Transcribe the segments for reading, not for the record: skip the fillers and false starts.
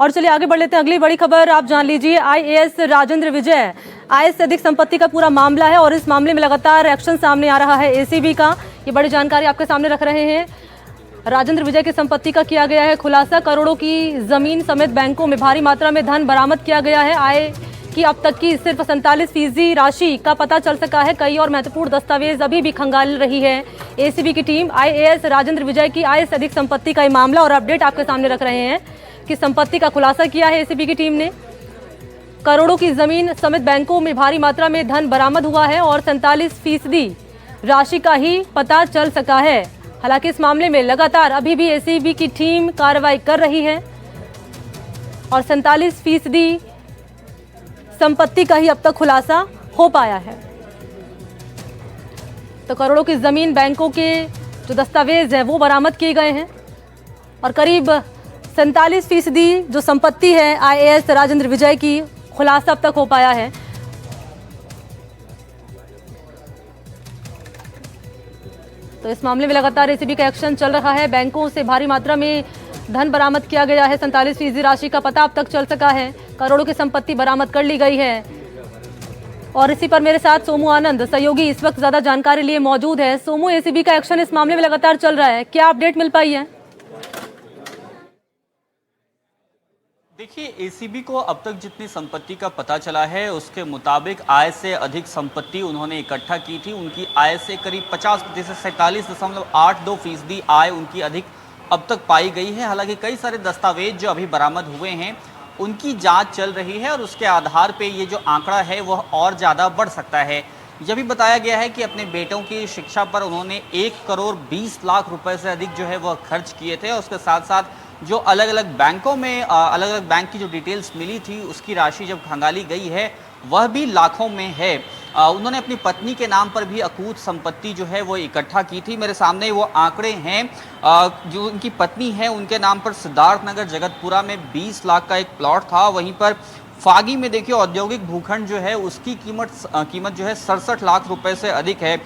और चलिए आगे बढ़ लेते हैं, अगली बड़ी खबर आप जान लीजिए। आईएएस राजेंद्र विजय, आय से अधिक संपत्ति का पूरा मामला है और इस मामले में लगातार एक्शन सामने आ रहा है एसीबी का। ये बड़ी जानकारी आपके सामने रख रहे हैं। राजेंद्र विजय की संपत्ति का किया गया है खुलासा। करोड़ों की जमीन समेत बैंकों में भारी मात्रा में धन बरामद किया गया है। आय की अब तक की सिर्फ 47% राशि का पता चल सका है। कई और महत्वपूर्ण दस्तावेज अभी भी खंगाल रही है एसीबी की टीम। आईएएस राजेंद्र विजय की आय से अधिक संपत्ति का ये मामला और अपडेट आपके सामने रख रहे हैं कि संपत्ति का खुलासा किया है एसीबी की टीम ने। करोड़ों की जमीन समेत बैंकों में भारी मात्रा में धन बरामद हुआ है और 47% राशि का ही पता चल सका है। हालांकि इस मामले में लगातार अभी भी एसीबी की टीम कार्रवाई कर रही है और 47% संपत्ति का ही अब तक खुलासा हो पाया है। तो करोड़ों की जमीन, बैंकों के जो दस्तावेज है वो बरामद किए गए हैं और करीब 47% जो संपत्ति है आईएएस राजेंद्र विजय की, खुलासा अब तक हो पाया है। तो इस मामले में लगातार एसीबी का एक्शन चल रहा है। बैंकों से भारी मात्रा में धन बरामद किया गया है। 47% राशि का पता अब तक चल सका है। करोड़ों की संपत्ति बरामद कर ली गई है। और इसी पर मेरे साथ सोमू आनंद सहयोगी इस वक्त ज्यादा जानकारी लिए मौजूद है। सोमू, एसीबी का एक्शन इस मामले में लगातार चल रहा है, क्या अपडेट मिल पाई है? देखिए, एसीबी को अब तक जितनी संपत्ति का पता चला है उसके मुताबिक आय से अधिक संपत्ति उन्होंने इकट्ठा की थी। उनकी आय से करीब 50% 47.82% आय उनकी अधिक अब तक पाई गई है। हालांकि कई सारे दस्तावेज जो अभी बरामद हुए हैं उनकी जांच चल रही है और उसके आधार पे ये जो आंकड़ा है वह और ज़्यादा बढ़ सकता है। यह भी बताया गया है कि अपने बेटों की शिक्षा पर उन्होंने 1 करोड़ 20 लाख रुपए से अधिक जो है वह खर्च किए थे और उसके साथ साथ जो अलग अलग बैंकों में अलग अलग बैंक की जो डिटेल्स मिली थी उसकी राशि जब खंगाली गई है वह भी लाखों में है। उन्होंने अपनी पत्नी के नाम पर भी अकूत संपत्ति जो है वो इकट्ठा की थी। मेरे सामने वो आंकड़े हैं। जो उनकी पत्नी है उनके नाम पर सिद्धार्थ नगर जगतपुरा में 20 लाख का एक प्लॉट था। वहीं पर फागी में देखिए औद्योगिक भूखंड जो है उसकी कीमत जो है 67 लाख रुपए से अधिक है।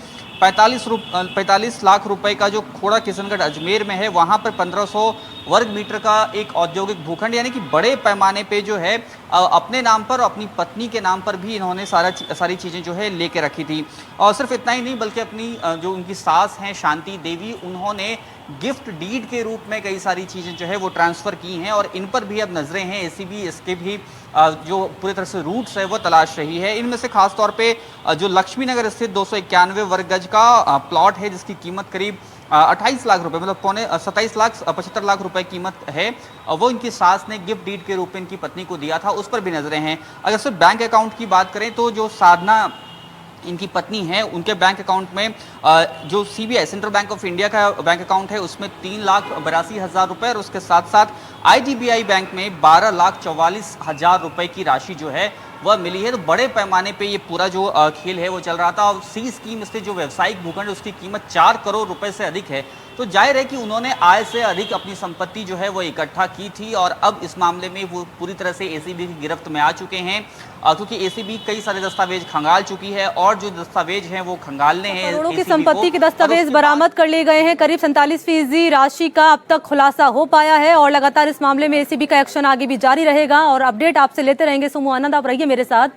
45 लाख रुपए का जो खोड़ा किशनगढ़ अजमेर में है वहाँ पर 1500 वर्ग मीटर का एक औद्योगिक भूखंड, यानी कि बड़े पैमाने पे जो है अपने नाम पर, अपनी पत्नी के नाम पर भी इन्होंने सारी चीज़ें जो है लेके रखी थी। और सिर्फ इतना ही नहीं बल्कि अपनी जो उनकी सास हैं शांति देवी, उन्होंने गिफ्ट डीड के रूप में कई सारी चीज़ें जो है वो ट्रांसफ़र की हैं और इन पर भी अब नज़रें हैं। एसीबी इसके भी जो पूरी तरह से रूट्स है वो तलाश रही है। इनमें से खास तौर पे जो लक्ष्मी नगर स्थित 291 वर्ग गज का प्लॉट है जिसकी कीमत करीब 28 लाख रुपए, मतलब 27 लाख रुपए कीमत है, वो इनकी सास ने गिफ्ट डीड के रूप में इनकी पत्नी को दिया था, उस पर भी नजरें हैं। अगर सिर्फ बैंक अकाउंट की बात करें तो जो साधना इनकी पत्नी है उनके बैंक अकाउंट में जो CBI central bank of India का बैंक अकाउंट है उसमें 3,82,000 रुपए और उसके साथ साथ आईडीबीआई बैंक में 12,44,000 रुपए की राशि जो है वह मिली है। तो बड़े पैमाने पे ये पूरा जो खेल है वो चल रहा था और सी स्कीम से जो व्यावसायिक भूखंड उसकी कीमत 4 करोड़ रुपए से अधिक है। तो जाहिर है कि उन्होंने आय से अधिक अपनी संपत्ति जो है वो इकट्ठा की थी और अब इस मामले में वो पूरी तरह से एसीबी की गिरफ्त में आ चुके हैं क्योंकि एसीबी कई सारे दस्तावेज खंगाल चुकी है और जो दस्तावेज हैं वो खंगालने हैं। करोड़ों की संपत्ति के दस्तावेज बरामद कर लिए गए हैं। करीब 47% राशि का अब तक खुलासा हो पाया है और लगातार इस मामले में एसीबी का एक्शन आगे भी जारी रहेगा और अपडेट आपसे लेते रहेंगे। सोमू आनंद, आप रहिए मेरे साथ।